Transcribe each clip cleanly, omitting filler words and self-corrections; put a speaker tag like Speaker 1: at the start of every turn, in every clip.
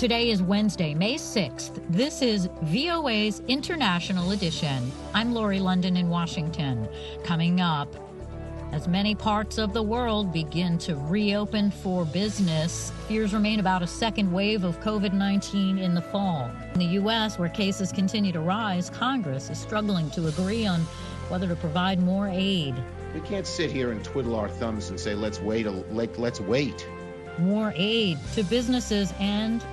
Speaker 1: Today is Wednesday, May 6th. This is VOA'S International Edition. I'm Lundin in Washington. Coming up, as many parts of the world begin to reopen for business, fears remain about a second wave of COVID-19 in the fall. In the U.S., where cases continue to rise, Congress is struggling to agree on whether to provide more aid.
Speaker 2: We can't sit here and twiddle our thumbs and say, let's wait.
Speaker 1: More aid to businesses and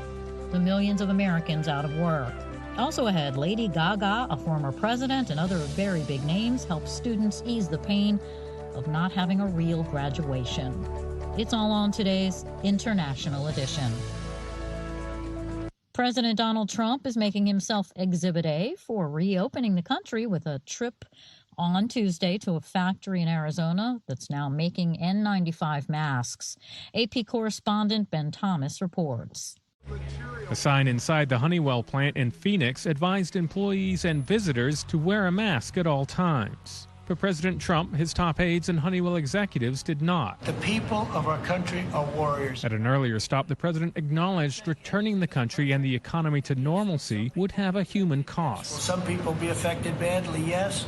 Speaker 1: the millions of Americans out of work. Also ahead, Lady Gaga, a former president, and other very big names help students ease the pain of not having a real graduation. It's all on today's International Edition. President Donald Trump is making himself Exhibit A for reopening the country with a trip on Tuesday to a factory in Arizona that's now making N95 masks. AP correspondent Ben Thomas reports.
Speaker 3: A sign inside the Honeywell plant in Phoenix advised employees and visitors to wear a mask at all times. But President Trump, his top aides, and Honeywell executives did not.
Speaker 4: The people of our country are warriors.
Speaker 3: At an earlier stop, the president acknowledged returning the country and the economy to normalcy would have a human cost.
Speaker 4: Will some people be affected badly? Yes.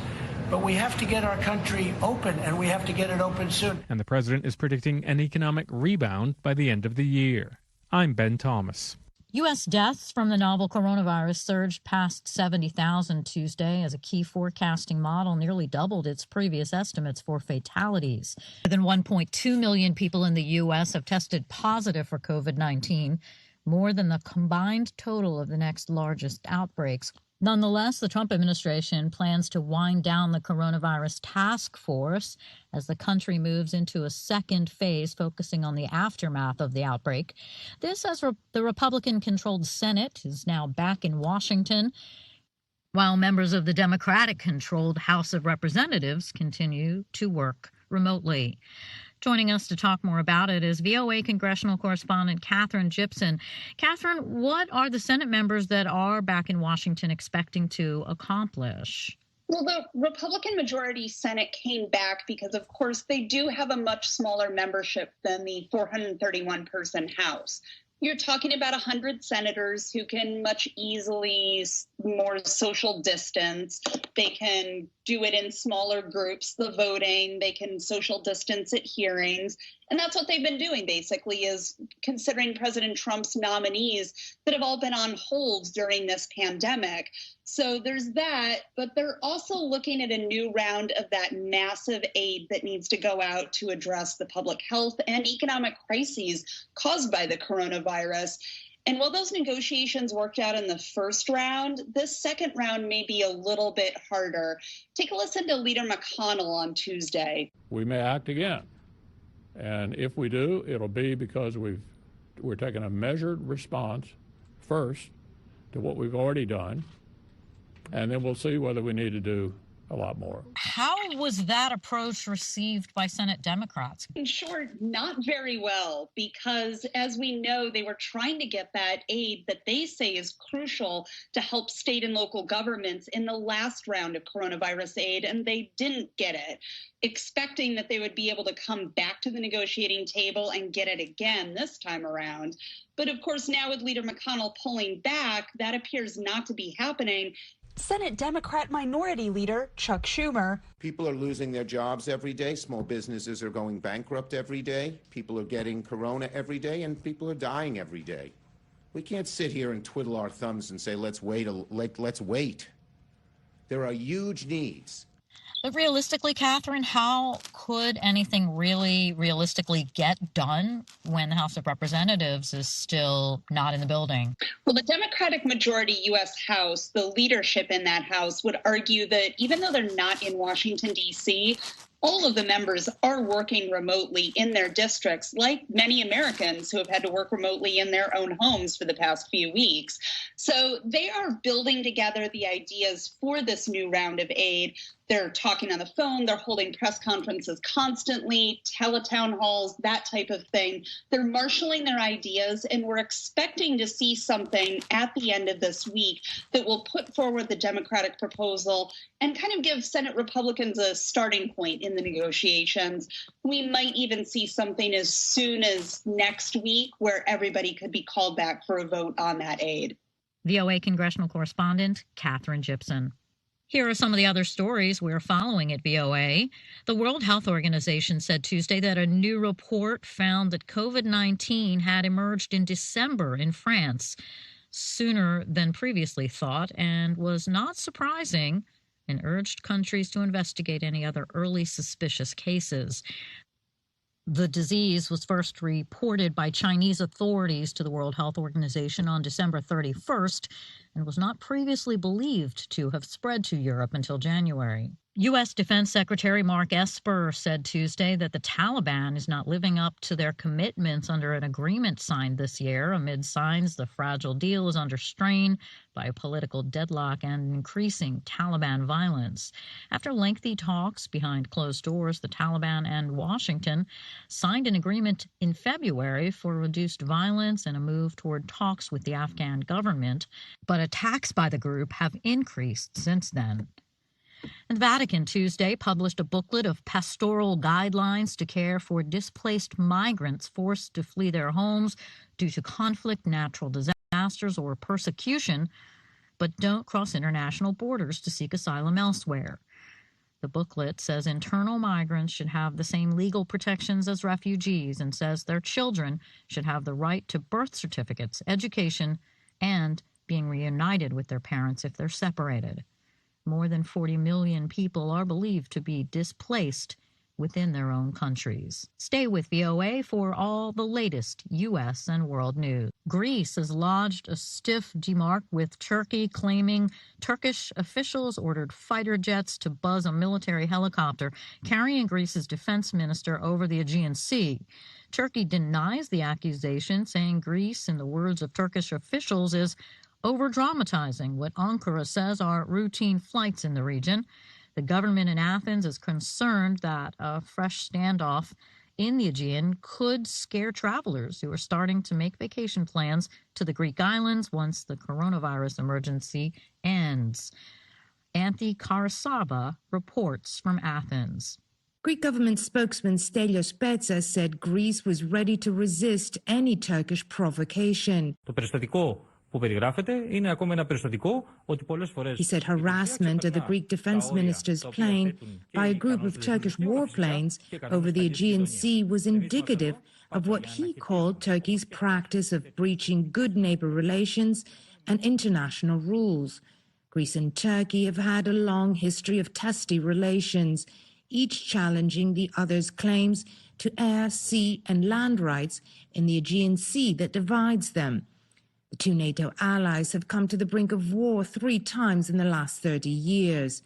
Speaker 4: But we have to get our country open, and we have to get it open soon.
Speaker 3: And the president is predicting an economic rebound by the end of the year. I'm Ben Thomas.
Speaker 1: U.S. deaths from the novel coronavirus surged past 70,000 Tuesday as a key forecasting model nearly doubled its previous estimates for fatalities. More than 1.2 million people in the U.S. have tested positive for COVID-19, more than the combined total of the next largest outbreaks. Nonetheless, the Trump administration plans to wind down the coronavirus task force as the country moves into a second phase focusing on the aftermath of the outbreak. This as the Republican-controlled Senate is now back in Washington, while members of the Democratic-controlled House of Representatives continue to work remotely. Joining us to talk more about it is VOA congressional correspondent Catherine Gibson. Catherine, what are the Senate members that are back in Washington expecting to accomplish?
Speaker 5: Well, the Republican majority Senate came back because, of course, they do have a much smaller membership than the 431-person House. You're talking about 100 senators who can much easily more social distance. They can do it in smaller groups, the voting. They can social distance at hearings. And that's what they've been doing, basically, is considering President Trump's nominees that have all been on hold during this pandemic. So there's that, but they're also looking at a new round of that massive aid that needs to go out to address the public health and economic crises caused by the coronavirus. And while those negotiations worked out in the first round, this second round may be a little bit harder. Take a listen to Leader McConnell on Tuesday.
Speaker 6: We may act again. And if we do, it'll be because we're taking a measured response first to what we've already done, and then we'll see whether we need to do a lot more.
Speaker 1: How was that approach received by Senate Democrats?
Speaker 5: In short, not very well, because as we know, they were trying to get that aid that they say is crucial to help state and local governments in the last round of coronavirus aid, and they didn't get it, expecting that they would be able to come back to the negotiating table and get it again this time around. But of course, now with Leader McConnell pulling back, that appears not to be happening.
Speaker 7: Senate Democrat Minority Leader Chuck Schumer.
Speaker 2: People are losing their jobs every day. Small businesses are going bankrupt every day. People are getting corona every day, and people are dying every day. We can't sit here and twiddle our thumbs and say, let's wait. There are huge needs.
Speaker 1: But realistically, Catherine, how could anything really realistically get done when the House of Representatives is still not in the building?
Speaker 5: Well, the Democratic majority U.S. House, the leadership in that House would argue that even though they're not in Washington, D.C., all of the members are working remotely in their districts, like many Americans who have had to work remotely in their own homes for the past few weeks. So they are building together the ideas for this new round of aid. They're talking on the phone. They're holding press conferences constantly, teletown halls, that type of thing. They're marshaling their ideas, and we're expecting to see something at the end of this week that will put forward the Democratic proposal and kind of give Senate Republicans a starting point in the negotiations. We might even see something as soon as next week where everybody could be called back for a vote on that aid.
Speaker 1: VOA congressional correspondent Catherine Gibson. Here are some of the other stories we're following at VOA. The World Health Organization said Tuesday that a new report found that COVID-19 had emerged in December in France, sooner than previously thought, and was not surprising, and urged countries to investigate any other early suspicious cases. The disease was first reported by Chinese authorities to the World Health Organization on December 31st and was not previously believed to have spread to Europe until January. U.S. Defense Secretary Mark Esper said Tuesday that the Taliban is not living up to their commitments under an agreement signed this year, amid signs the fragile deal is under strain by a political deadlock and increasing Taliban violence. After lengthy talks behind closed doors, the Taliban and Washington signed an agreement in February for reduced violence and a move toward talks with the Afghan government, but attacks by the group have increased since then. And the Vatican Tuesday published a booklet of pastoral guidelines to care for displaced migrants forced to flee their homes due to conflict, natural disasters, or persecution, but don't cross international borders to seek asylum elsewhere. The booklet says internal migrants should have the same legal protections as refugees and says their children should have the right to birth certificates, education, and being reunited with their parents if they're separated. More than 40 million people are believed to be displaced within their own countries. Stay with VOA for all the latest U.S. and world news. Greece has lodged a stiff demarque with Turkey, claiming Turkish officials ordered fighter jets to buzz a military helicopter carrying Greece's defense minister over the Aegean Sea. Turkey denies the accusation, saying Greece, in the words of Turkish officials, is over-dramatizing what Ankara says are routine flights in the region. The government in Athens is concerned that a fresh standoff in the Aegean could scare travelers who are starting to make vacation plans to the Greek islands once the coronavirus emergency ends. Anthi Karasava reports from Athens.
Speaker 8: Greek government spokesman Stelios Petsa said Greece was ready to resist any Turkish provocation. He said harassment of the Greek defense minister's plane by a group of Turkish warplanes over the Aegean Sea was indicative of what he called Turkey's practice of breaching good neighbor relations and international rules. Greece and Turkey have had a long history of testy relations, each challenging the other's claims to air, sea, and land rights in the Aegean Sea that divides them. The two NATO allies have come to the brink of war 3 times in the last 30 years.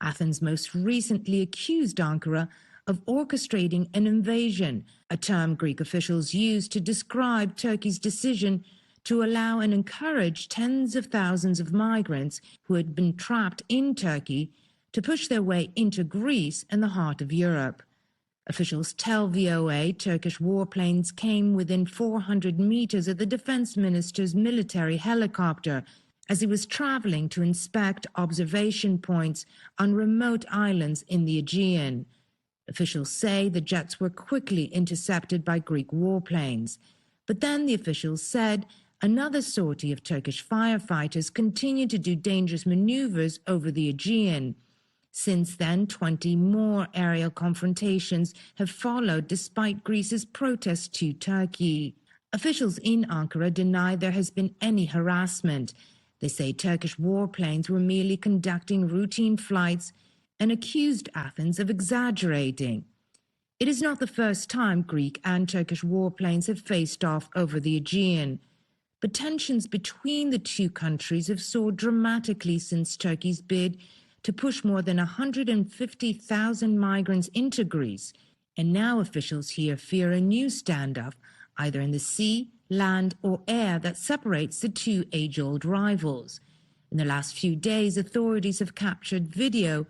Speaker 8: Athens most recently accused Ankara of orchestrating an invasion, a term Greek officials used to describe Turkey's decision to allow and encourage tens of thousands of migrants who had been trapped in Turkey to push their way into Greece and the heart of Europe. Officials tell VOA Turkish warplanes came within 400 meters of the defense minister's military helicopter as he was traveling to inspect observation points on remote islands in the Aegean. Officials say the jets were quickly intercepted by Greek warplanes. But then the officials said another sortie of Turkish firefighters continued to do dangerous maneuvers over the Aegean. Since then, 20 more aerial confrontations have followed despite Greece's protest to Turkey. Officials in Ankara deny there has been any harassment. They say Turkish warplanes were merely conducting routine flights and accused Athens of exaggerating. It is not the first time Greek and Turkish warplanes have faced off over the Aegean. But tensions between the two countries have soared dramatically since Turkey's bid to push more than 150,000 migrants into Greece. And now officials here fear a new standoff, either in the sea, land or air, that separates the two age-old rivals. In the last few days, authorities have captured video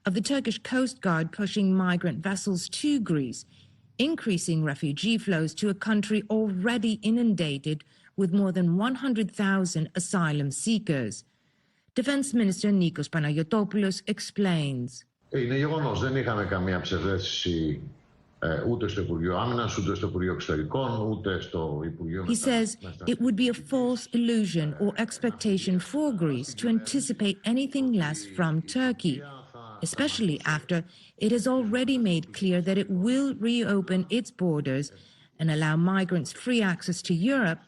Speaker 8: of the Turkish Coast Guard pushing migrant vessels to Greece, increasing refugee flows to a country already inundated with more than 100,000 asylum seekers. Defense Minister Nikos Panayotopoulos explains.
Speaker 9: Είναι γεγονός, δεν είχαμε καμία ψευδέστηση ούτε στο Υπουργείο Άμυνας, ούτε στο Υπουργείο Εξωτερικών, ούτε στο Υπουργείο.
Speaker 8: He says it would be a false illusion or expectation for Greece to anticipate anything less from Turkey, especially after it has already made clear that it will reopen its borders and allow migrants free access to Europe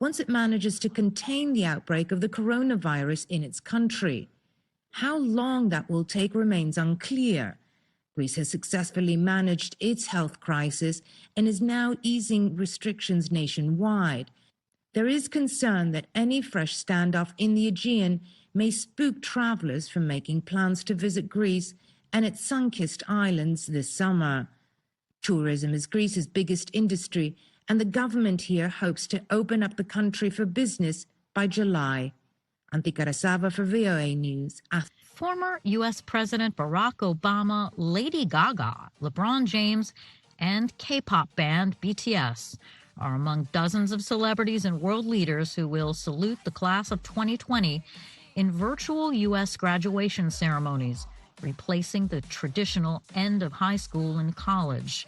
Speaker 8: once it manages to contain the outbreak of the coronavirus in its country. How long that will take remains unclear. Greece has successfully managed its health crisis and is now easing restrictions nationwide. There is concern that any fresh standoff in the Aegean may spook travelers from making plans to visit Greece and its sun-kissed islands this summer. Tourism is Greece's biggest industry, and the government here hopes to open up the country for business by July. Antti Karasava for VOA News.
Speaker 1: Former U.S. President Barack Obama, Lady Gaga, LeBron James, and K-pop band BTS are among dozens of celebrities and world leaders who will salute the class of 2020 in virtual U.S. graduation ceremonies, replacing the traditional end of high school and college.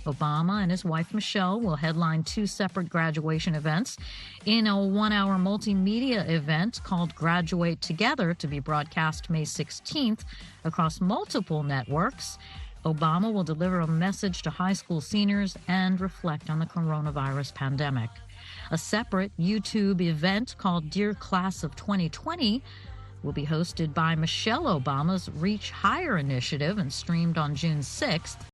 Speaker 1: Obama and his wife Michelle will headline two separate graduation events in a one-hour multimedia event called Graduate Together to be broadcast May 16th across multiple networks. Obama will deliver a message to high school seniors and reflect on the coronavirus pandemic. A separate YouTube event called Dear Class of 2020 will be hosted by Michelle Obama's Reach Higher initiative and streamed on June 6th.